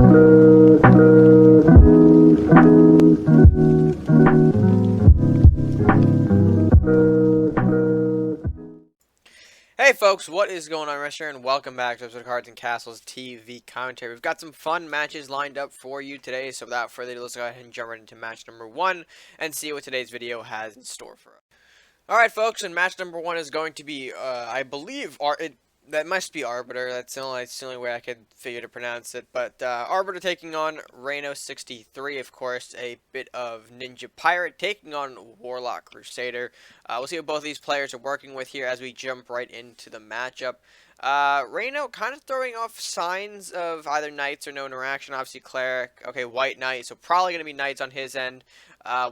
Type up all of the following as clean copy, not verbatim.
Hey folks, what is going on, RedMaster, and welcome back to episode of Cards and Castles TV commentary. We've got some fun matches lined up for you today, so without further ado, let's go ahead and jump right into match number 1 and see what today's video has in store for us. Alright folks, and match number 1 is going to be, I believe, that must be Arbiter. That's the only way I could figure to pronounce it. But Arbiter taking on Reno63, of course, a bit of Ninja Pirate taking on Warlock Crusader. We'll see what both of these players are working with here as we jump right into the matchup. Reno kind of throwing off signs of either Knights or no interaction. Obviously Cleric. Okay, White Knight, so probably going to be Knights on his end.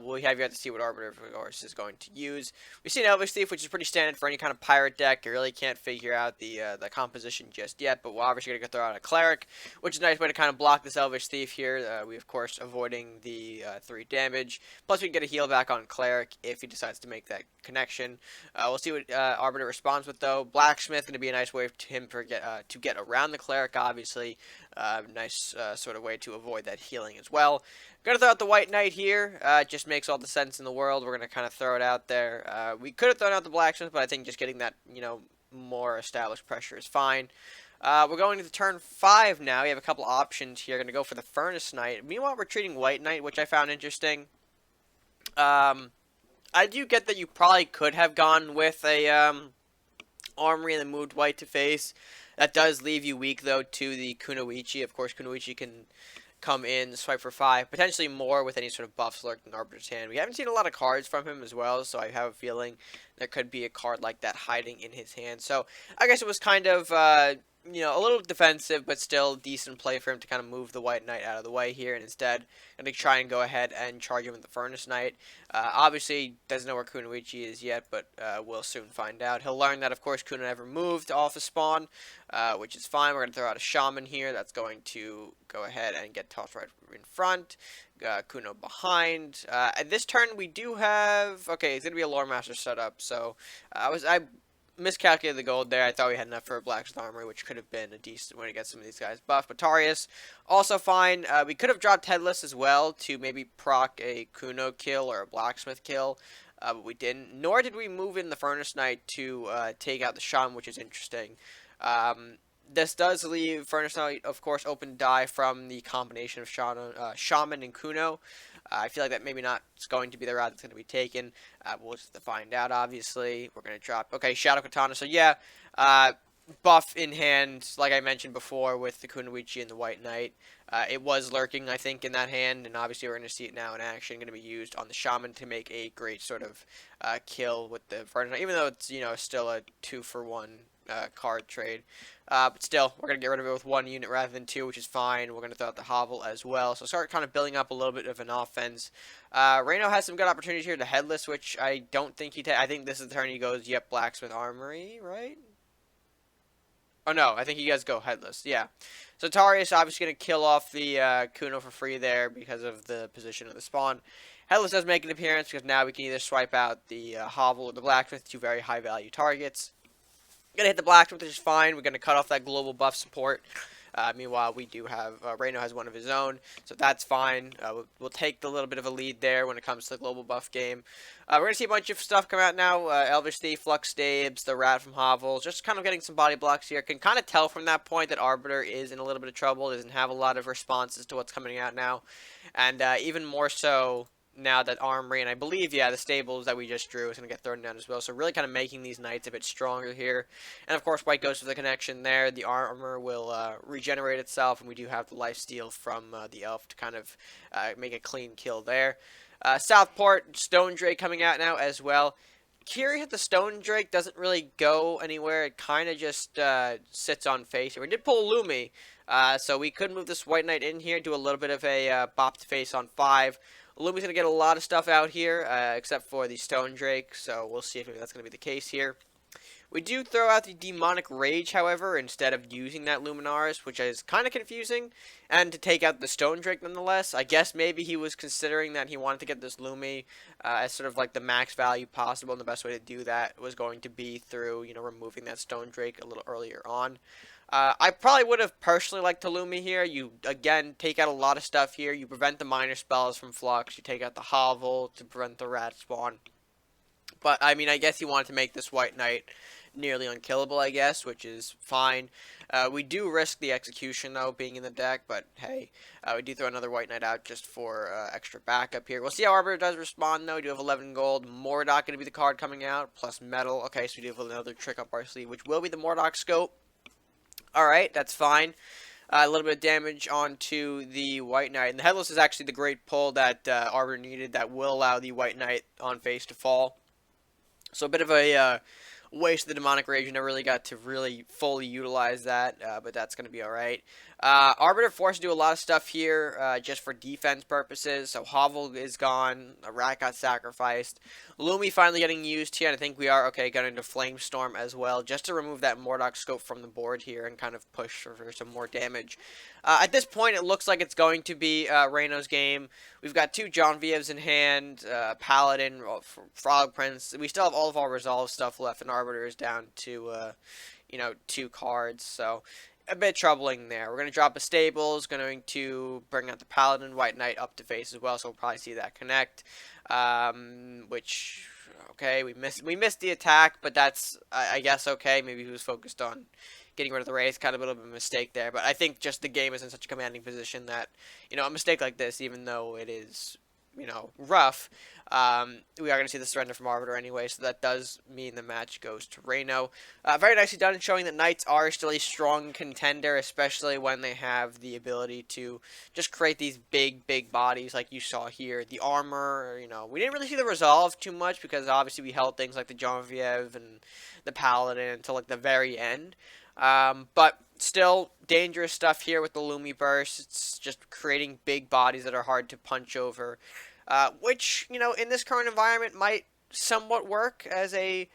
We have yet to see what Arbiter, of course, is going to use. We've seen Elvish Thief, which is pretty standard for any kind of pirate deck. You really can't figure out the composition just yet, but we're obviously going to throw out a Cleric, which is a nice way to kind of block this Elvish Thief here. We, of course, avoiding the 3 damage. Plus, we can get a heal back on Cleric if he decides to make that connection. We'll see what Arbiter responds with, though. Blacksmith going to be a nice way for him to get around the Cleric, obviously. Nice sort of way to avoid that healing as well. Gonna throw out the White Knight here. It just makes all the sense in the world. We're gonna kind of throw it out there. We could have thrown out the Blacksmith, but I think just getting that, more established pressure is fine. We're going to turn 5 now. We have a couple options here. Gonna go for the Furnace Knight. Meanwhile, we're treating White Knight, which I found interesting. I do get that you probably could have gone with a Armory and then moved White to face. That does leave you weak, though, to the Kunoichi. Of course, Kunoichi can come in, swipe for 5, potentially more with any sort of buffs lurked in Arbiter's hand. We haven't seen a lot of cards from him as well, so I have a feeling there could be a card like that hiding in his hand. So I guess it was kind of, a little defensive, but still decent play for him to kind of move the White Knight out of the way here, and instead going to try and go ahead and charge him with the Furnace Knight. Obviously, doesn't know where Kunoichi is yet, but we'll soon find out. He'll learn that, of course, Kuno never moved off the spawn, which is fine. We're going to throw out a Shaman here. That's going to go ahead and get tossed right in front. Kuno behind. At this turn, we do have... Okay, it's going to be a Lore Master setup, so I miscalculated the gold there. I thought we had enough for a Blacksmith Armory, which could have been a decent way to get some of these guys buffed. But Tarius, also fine. We could have dropped Headless as well to maybe proc a Kuno kill or a Blacksmith kill, but we didn't. Nor did we move in the Furnace Knight to take out the Shaman, which is interesting. This does leave Furnace Knight, of course, open to die from the combination of Shaman and Kuno. I feel like that maybe not is going to be the route that's going to be taken. We'll just have to find out, obviously. We're going to drop... Okay, Shadow Katana. So, yeah, buff in hand, like I mentioned before, with the Kunoichi and the White Knight. It was lurking, I think, in that hand, and obviously we're going to see it now in action. Going to be used on the Shaman to make a great sort of kill with the Furnace Knight, even though it's, still a 2-for-1 card trade. But still, we're going to get rid of it with 1 unit rather than 2, which is fine. We're going to throw out the Hovel as well. So start kind of building up a little bit of an offense. Reno has some good opportunities here to Headless, which I don't think he I think this is the turn he goes, yep, Blacksmith Armory, right? Oh, no, I think you guys go Headless, yeah. So Tarius obviously going to kill off the Kuno for free there because of the position of the spawn. Headless does make an appearance because now we can either swipe out the Hovel or the Blacksmith, 2 very high-value targets. Gonna hit the Blacksmith, which is fine. We're gonna cut off that global buff support. Meanwhile, we do have Reno has one of his own, so that's fine. We'll take the little bit of a lead there when it comes to the global buff game. We're gonna see a bunch of stuff come out now. Elvish Thief, Flux Stabes, the Rat from Hovel, just kind of getting some body blocks here. Can kind of tell from that point that Arbiter is in a little bit of trouble. Doesn't have a lot of responses to what's coming out now, and even more so now that Armory, and I believe, yeah, the Stables that we just drew is going to get thrown down as well. So really kind of making these Knights a bit stronger here. And of course, White goes for the connection there. The armor will regenerate itself, and we do have the lifesteal from the Elf to kind of make a clean kill there. Southport, Stone Drake coming out now as well. Curious that the Stone Drake doesn't really go anywhere. It kind of just sits on face here. We did pull Lumi, so we could move this White Knight in here, do a little bit of a bop to face on 5. Lumi's going to get a lot of stuff out here, except for the Stone Drake, so we'll see if maybe that's going to be the case here. We do throw out the Demonic Rage, however, instead of using that Luminaris, which is kind of confusing, and to take out the Stone Drake nonetheless. I guess maybe he was considering that he wanted to get this Lumi as sort of like the max value possible, and the best way to do that was going to be through, removing that Stone Drake a little earlier on. I probably would have personally liked to Lumi here. You, again, take out a lot of stuff here. You prevent the minor spells from Flux. You take out the Hovel to prevent the Rat Spawn. But, I mean, I guess he wanted to make this White Knight nearly unkillable, I guess, which is fine. We do risk the Execution, though, being in the deck, but hey, we do throw another White Knight out just for extra backup here. We'll see how Arbiter does respond, though. We do have 11 gold. Mordok going to be the card coming out, plus Metal. Okay, so we do have another trick up our sleeve, which will be the Mordok Scope. Alright, that's fine. A little bit of damage onto the White Knight. And the Headless is actually the great pull that Arbiter needed that will allow the White Knight on face to fall. So a bit of a waste of the Demonic Rage. You never really got to really fully utilize that, but that's going to be alright. Arbiter forced to do a lot of stuff here just for defense purposes. So Hovel is gone. A Rat got sacrificed. Lumi finally getting used here. And I think we are, okay, going into Flamestorm as well, just to remove that Mordok Scope from the board here and kind of push for some more damage. At this point, it looks like it's going to be Reyno's game. We've got two John Vievs in hand, Paladin, Frog Prince. We still have all of our Resolve stuff left, and Arbiter is down to, 2 cards. So a bit troubling there. We're going to drop a Stables, going to bring out the Paladin, White Knight up to face as well, so we'll probably see that connect. Which, okay, we missed the attack, but that's, I guess, okay. Maybe he was focused on getting rid of the race, kind of a little bit of a mistake there. But I think just the game is in such a commanding position that, a mistake like this, even though it is, rough, we are going to see the surrender from Arbiter anyway, so that does mean the match goes to Reyno. Very nicely done, showing that Knights are still a strong contender, especially when they have the ability to just create these big bodies like you saw here. The armor, we didn't really see the Resolve too much because obviously we held things like the Genevieve and the Paladin until like the very end. But still, dangerous stuff here with the Lumi Burst. It's just creating big bodies that are hard to punch over, which, in this current environment might somewhat work as a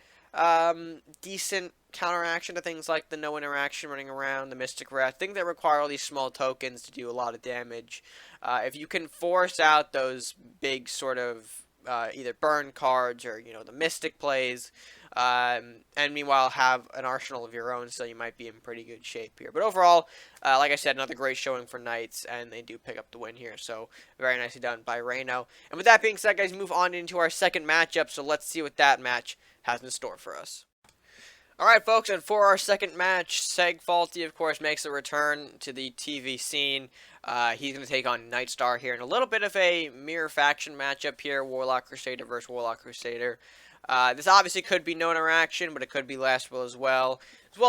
decent counteraction to things like the no interaction running around, the Mystic Wrath, things that require all these small tokens to do a lot of damage. If you can force out those big sort of either burn cards or, the Mystic plays, and meanwhile have an arsenal of your own, so you might be in pretty good shape here. But overall, like I said, another great showing for Knights, and they do pick up the win here, so very nicely done by Reyno. And with that being said, guys, move on into our second matchup, so let's see what that match has in store for us. Alright, folks, and for our second match, SegFaulty, of course, makes a return to the TV scene. He's going to take on NightStar here in a little bit of a mirror faction matchup here, Warlock Crusader versus Warlock Crusader. This obviously could be no interaction, but it could be last will as well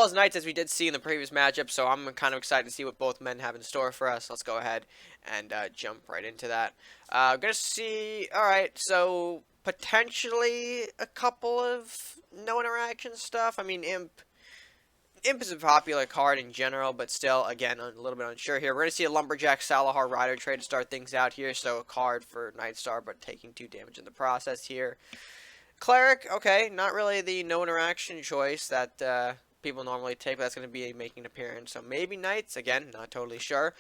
as Knights, as we did see in the previous matchup, so I'm kind of excited to see what both men have in store for us. Let's go ahead and jump right into that. Gonna see, alright, so potentially a couple of no interaction stuff. I mean, Imp is a popular card in general, but still, again, a little bit unsure here. We're going to see a Lumberjack Salahar Rider trade to start things out here, so a card for NightStar, but taking 2 damage in the process here. Cleric, okay, not really the no interaction choice that people normally take, but that's going to be making an appearance. So maybe Knights, again, not totally sure.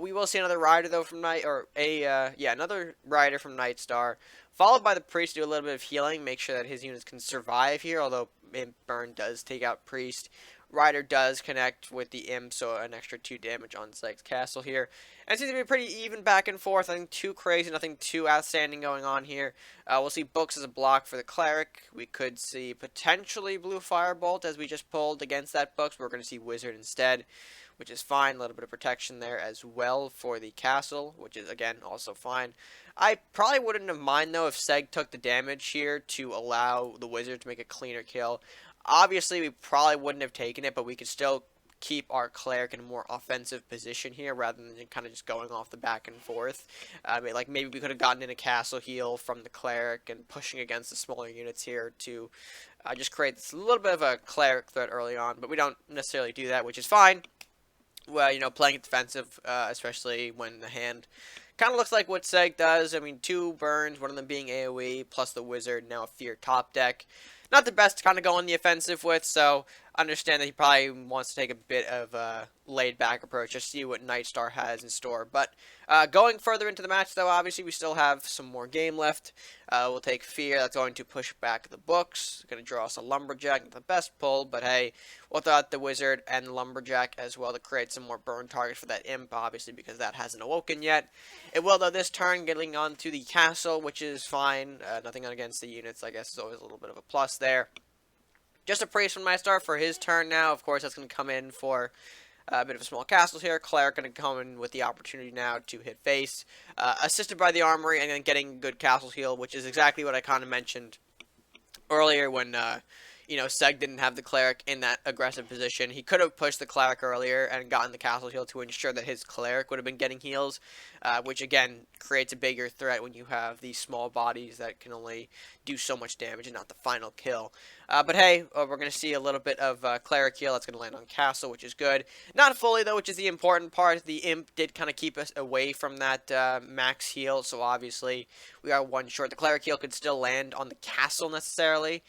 We will see another Rider though from another Rider from NightStar, followed by the Priest to do a little bit of healing, make sure that his units can survive here. Although Imp Burn does take out Priest. Rider does connect with the Imp, so an extra 2 damage on Seg's Castle here. And it seems to be pretty even back and forth. Nothing too crazy, nothing too outstanding going on here. We'll see Books as a block for the Cleric. We could see potentially Blue Firebolt as we just pulled against that Books. We're going to see Wizard instead, which is fine. A little bit of protection there as well for the Castle, which is, again, also fine. I probably wouldn't have mind, though, if Seg took the damage here to allow the Wizard to make a cleaner kill. Obviously, we probably wouldn't have taken it, but we could still keep our Cleric in a more offensive position here rather than kind of just going off the back and forth. Like maybe we could have gotten in a Castle heal from the Cleric and pushing against the smaller units here to just create this little bit of a Cleric threat early on, but we don't necessarily do that, which is fine. Well, playing it defensive, especially when the hand kind of looks like what Seg does. I mean, 2 burns, one of them being AoE, plus the Wizard, now a Fear top deck. Not the best to kind of go on the offensive with, so understand that he probably wants to take a bit of a laid-back approach, just see what NightStar has in store. But going further into the match, though, obviously we still have some more game left. We'll take Fear. That's going to push back the books. Going to draw us a Lumberjack. Not the best pull, but hey, we'll throw out the Wizard and the Lumberjack as well to create some more burn targets for that Imp, obviously, because that hasn't awoken yet. It will, though, this turn, getting on to the Castle, which is fine. Nothing against the units, I guess, is always a little bit of a plus there. Just a praise from NightStar for his turn now. Of course, that's going to come in for a bit of a small castle here. Cleric going to come in with the opportunity now to hit face. Assisted by the Armory and then getting good castle heal, which is exactly what I kind of mentioned earlier when Seg didn't have the Cleric in that aggressive position. He could have pushed the Cleric earlier and gotten the castle heal to ensure that his Cleric would have been getting heals, which again creates a bigger threat when you have these small bodies that can only do so much damage and not the final kill. But hey, we're going to see a little bit of Cleric heal. That's going to land on Castle, which is good. Not fully, though, which is the important part. The Imp did kind of keep us away from that max heal, so obviously we are one short. The Cleric heal could still land on the Castle necessarily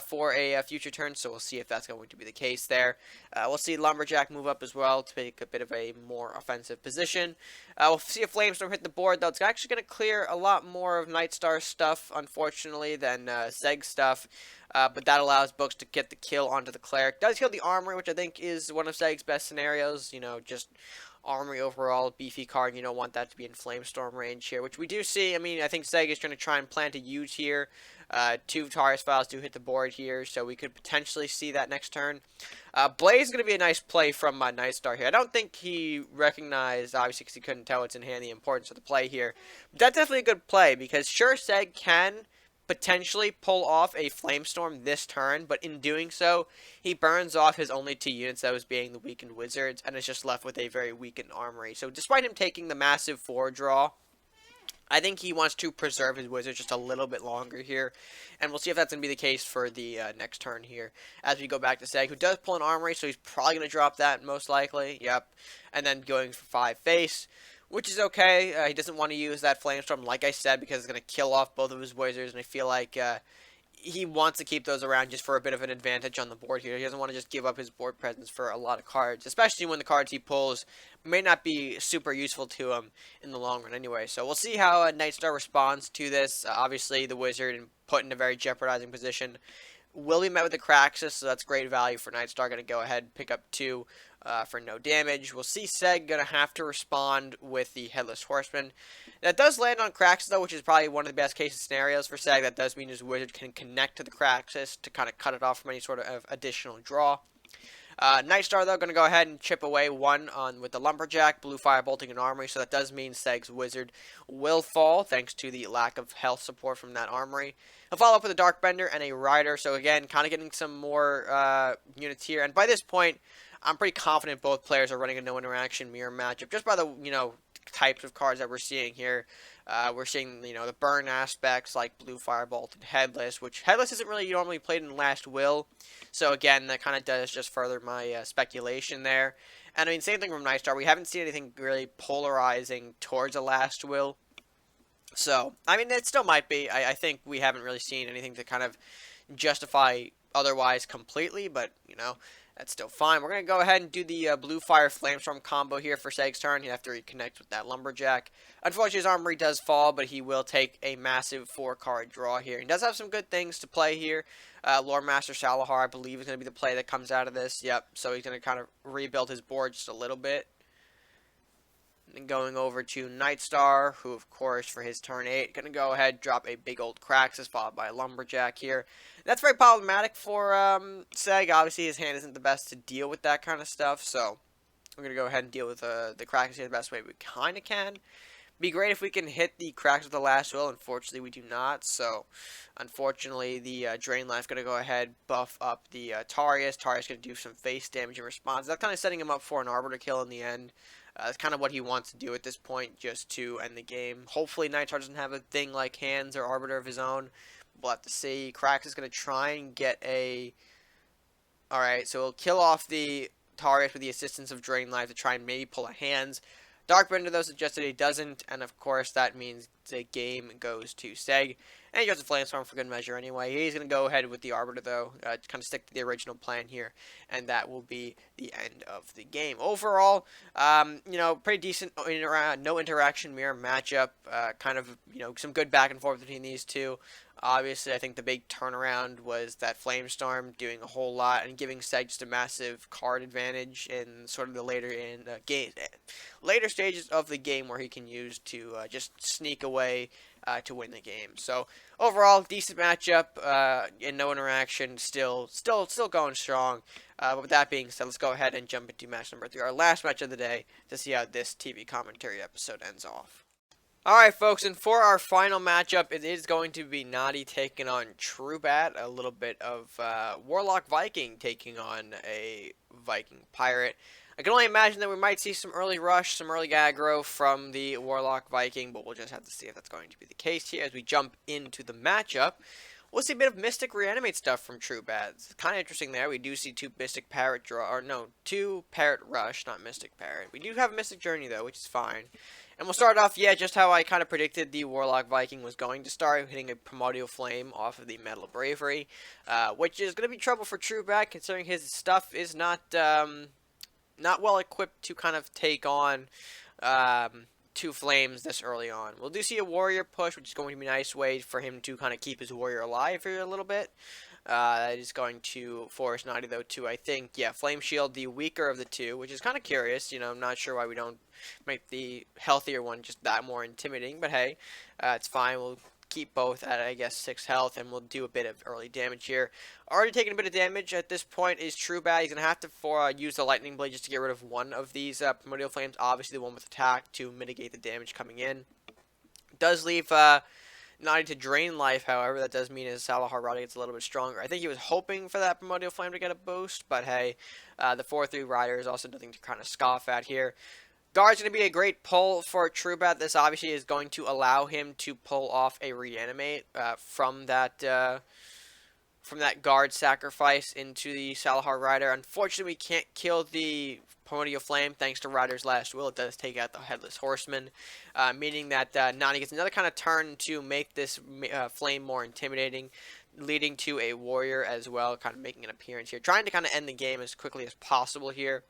for a future turn, so we'll see if that's going to be the case there. We'll see Lumberjack move up as well to take a bit of a more offensive position. We'll see a Flamestorm hit the board, though. It's actually going to clear a lot more of NightStar stuff, unfortunately, than Seg stuff. But that allows Books to get the kill onto the Cleric. Does heal the Armory, which I think is one of Seg's best scenarios. Just Armory overall, beefy card. You don't want that to be in Flamestorm range here, which we do see. I mean, I think Seg is going to try and plant a use here. 2 Tarius Files do hit the board here, so we could potentially see that next turn. Blaze is going to be a nice play from NightStar here. I don't think he recognized, obviously, because he couldn't tell it's in hand, the importance of the play here. But that's definitely a good play, because sure, Seg can potentially pull off a Flamestorm this turn, but in doing so, he burns off his only 2 units, that was being the weakened Wizards, and is just left with a very weakened Armory. So despite him taking the massive 4 draw, I think he wants to preserve his Wizards just a little bit longer here, and we'll see if that's going to be the case for the next turn here. As we go back to Seg, who does pull an Armory, so he's probably going to drop that most likely, yep, and then going for 5 face, which is okay. He doesn't want to use that Flamestorm, like I said, because it's going to kill off both of his Wizards, and I feel like he wants to keep those around just for a bit of an advantage on the board here. He doesn't want to just give up his board presence for a lot of cards, especially when the cards he pulls may not be super useful to him in the long run anyway. So we'll see how NightStar responds to this. Obviously, the Wizard put in a very jeopardizing position will be met with the Craxus, so that's great value for NightStar. Going to go ahead and pick up 2 for no damage. We'll see Seg going to have to respond with the Headless Horseman. That does land on Craxus, though, which is probably one of the best case scenarios for Seg. That does mean his Wizard can connect to the Craxus to kind of cut it off from any sort of additional draw. NightStar, though, going to go ahead and chip away 1 on with the Lumberjack, Blue Fire Bolting and Armory, so that does mean Seg's Wizard will fall, thanks to the lack of health support from that Armory. He'll follow up with a Dark Bender and a Rider, so again, kind of getting some more units here, and by this point, I'm pretty confident both players are running a no interaction mirror matchup, just by the, types of cards that we're seeing here. We're seeing, the burn aspects like Blue Firebolt and Headless, which Headless isn't really normally played in Last Will. So again, that kind of does just further my speculation there. And I mean, same thing from NightStar. We haven't seen anything really polarizing towards a Last Will. So, I mean, it still might be. I think we haven't really seen anything to kind of justify otherwise completely, but, that's still fine. We're going to go ahead and do the Blue Fire Flamestorm combo here for Seg's turn. You have to reconnect with that Lumberjack. Unfortunately, his Armory does fall, but he will take a massive 4-card draw here. He does have some good things to play here. Loremaster Salahar, I believe, is going to be the play that comes out of this. Yep, so he's going to kind of rebuild his board just a little bit. And going over to NightStar, who, of course, for his turn 8, going to go ahead, drop a big old Craxus, followed by a Lumberjack here. That's very problematic for Seg. Obviously, his hand isn't the best to deal with that kind of stuff, so we're going to go ahead and deal with the Craxus here the best way we kind of can. Be great if we can hit the Craxus with the Last Will. Unfortunately, we do not, so unfortunately, the Drain Life going to go ahead, buff up the Tarius. Tarius going to do some face damage in response. That's kind of setting him up for an Arbiter kill in the end. That's kind of what he wants to do at this point, just to end the game. Hopefully, NightStar doesn't have a thing like Hands or Arbiter of his own. We'll have to see. Craxus is going to try and get a... Alright, so he'll kill off the Tarius with the assistance of Drain Life to try and maybe pull a Hands. Darkbender, though, suggested he doesn't, and of course that means the game goes to Seg. And he goes to Flamestorm for good measure anyway. He's going to go ahead with the Arbiter, though, kind of stick to the original plan here, and that will be the end of the game. Overall, pretty decent no interaction mirror matchup. Kind of, some good back and forth between these two. Obviously, I think the big turnaround was that Flamestorm doing a whole lot and giving Seg just a massive card advantage in sort of the later stages of the game where he can use to just sneak away to win the game. So overall, decent matchup in no interaction. Still going strong. But with that being said, let's go ahead and jump into match number 3, our last match of the day, to see how this TV commentary episode ends off. Alright folks, and for our final matchup, it is going to be Notty taking on Trubat, a little bit of Warlock Viking taking on a Viking Pirate. I can only imagine that we might see some early rush, some early aggro from the Warlock Viking, but we'll just have to see if that's going to be the case here as we jump into the matchup. We'll see a bit of Mystic Reanimate stuff from Trubat. It's kind of interesting there. We do see 2 Mystic Parrot two Parrot Rush, not Mystic Parrot. We do have Mystic Journey though, which is fine. And we'll start off, just how I kind of predicted the Warlock Viking was going to start, hitting a Primordial Flame off of the Metal of Bravery, which is going to be trouble for Trubat, considering his stuff is not well equipped to kind of take on 2 flames this early on. We'll do see a warrior push, which is going to be a nice way for him to kind of keep his warrior alive for a little bit. That is going to force Notty, though, to, I think, Flame Shield, the weaker of the 2, which is kind of curious. I'm not sure why we don't make the healthier one just that more intimidating, but hey, it's fine. We'll keep both at, I guess, 6 health, and we'll do a bit of early damage here. Already taking a bit of damage at this point is Trubat. He's going to have to use the Lightning Blade just to get rid of one of these Primordial Flames, obviously the one with attack, to mitigate the damage coming in. Does leave Notty to drain life, however. That does mean his Salahar Rider gets a little bit stronger. I think he was hoping for that Primordial Flame to get a boost, but hey, the 4-3 Rider is also nothing to kind of scoff at here. Guard's going to be a great pull for Trubat. This obviously is going to allow him to pull off a Reanimate from that Guard sacrifice into the Salahar Rider. Unfortunately, we can't kill the Primordial Flame thanks to Rider's Last Will. It does take out the Headless Horseman, meaning that Notty gets another kind of turn to make this flame more intimidating, leading to a warrior as well, kind of making an appearance here, trying to kind of end the game as quickly as possible here.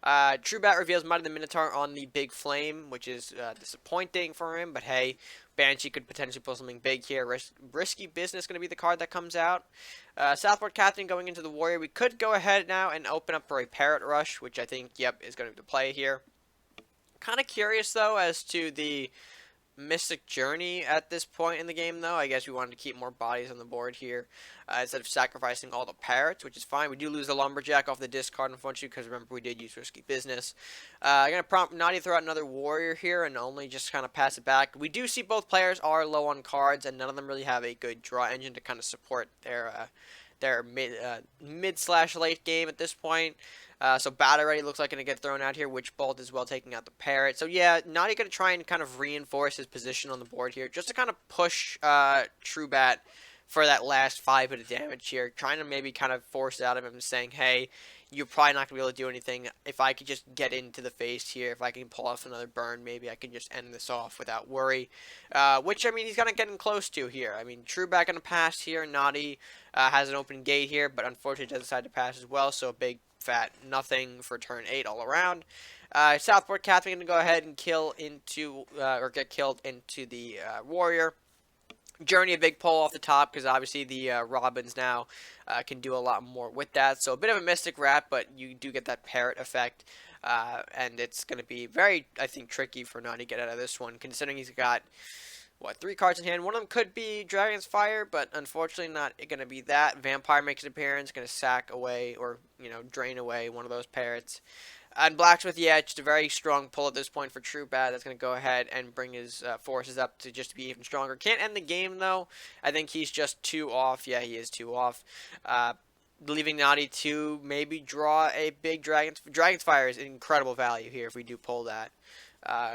Trubat reveals Might of the Minotaur on the big flame, which is disappointing for him, but hey, Banshee could potentially pull something big here. Risky Business going to be the card that comes out. Southport Captain going into the warrior. We could go ahead now and open up for a Parrot Rush, which I think, is going to be the play here. Kind of curious, though, as to the Mystic Journey at this point in the game, though. I guess we wanted to keep more bodies on the board here instead of sacrificing all the Parrots, which is fine. We do lose the Lumberjack off the discard, unfortunately, because remember, we did use Risky Business. I'm going to prompt Notty to throw out another Warrior here and only just kind of pass it back. We do see both players are low on cards, and none of them really have a good draw engine to kind of support their mid/late game at this point. So Battle Ready looks like going to get thrown out here, Witch Bolt as well taking out the Parrot. So Notty going to try and kind of reinforce his position on the board here, just to kind of push Trubat for that last 5 bit of damage here, trying to maybe kind of force it out of him, saying, hey, you're probably not going to be able to do anything. If I could just get into the face here, if I can pull off another burn, maybe I can just end this off without worry. Which, I mean, he's kind of getting close to here. I mean, Trubat going to pass here. Notty has an open gate here, but unfortunately does decide to pass as well, so a big fat nothing for turn 8 all around. Southport Captain going to go ahead and get killed into the warrior. Journey, a big pull off the top, because obviously the Robins now can do a lot more with that. So a bit of a Mystic Rat, but you do get that Parrot effect. And it's going to be very, I think, tricky for Notty to get out of this one, considering he's got, 3 cards in hand. One of them could be Dragon's Fire, but unfortunately not going to be that. Vampire makes an appearance, going to sack away or, drain away one of those Parrots. And Blacksmith, just a very strong pull at this point for Trubat. That's going to go ahead and bring his forces up to just be even stronger. Can't end the game, though. I think he's just 2 off. Yeah, he is 2 off. Leaving Notty to maybe draw a big Dragon's Fire is incredible value here if we do pull that.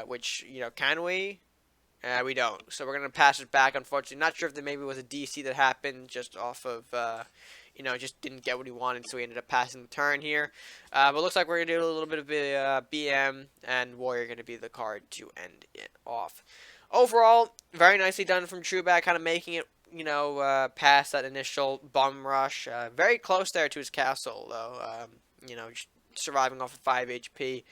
Which, can we? We don't. So we're going to pass it back, unfortunately. Not sure if there maybe was a DC that happened just off of, just didn't get what he wanted, so he ended up passing the turn here. But looks like we're going to do a little bit of BM, and Warrior going to be the card to end it off. Overall, very nicely done from Trubat, kind of making it, past that initial bum rush. Very close there to his castle, though. Surviving off of 5 HP.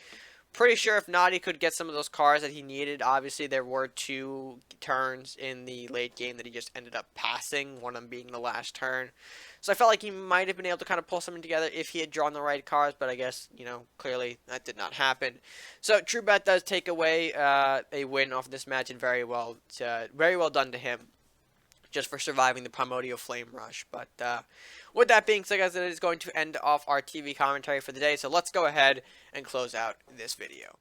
Pretty sure if Notty could get some of those cards that he needed, obviously there were 2 turns in the late game that he just ended up passing, one of them being the last turn. So I felt like he might have been able to kind of pull something together if he had drawn the right cards, but I guess, clearly that did not happen. So Trubat does take away a win off this match, and very well done to him, just for surviving the Primordial Flame Rush. But with that being said, guys, it is going to end off our TV commentary for the day, so let's go ahead and close out this video.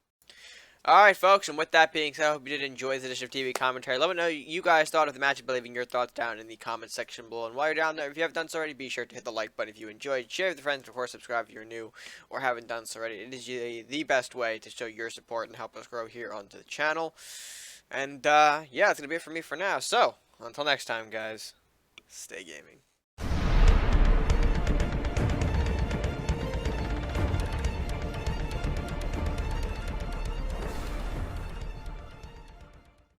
Alright, folks, and with that being said, I hope you did enjoy this edition of TV commentary. Let me know what you guys thought of the match, leaving your thoughts down in the comment section below. And while you're down there, if you haven't done so already, be sure to hit the like button if you enjoyed, share with your friends, and of course, subscribe if you're new or haven't done so already. It is the best way to show your support and help us grow here onto the channel. And, yeah, that's going to be it for me for now. So, until next time, guys, stay gaming.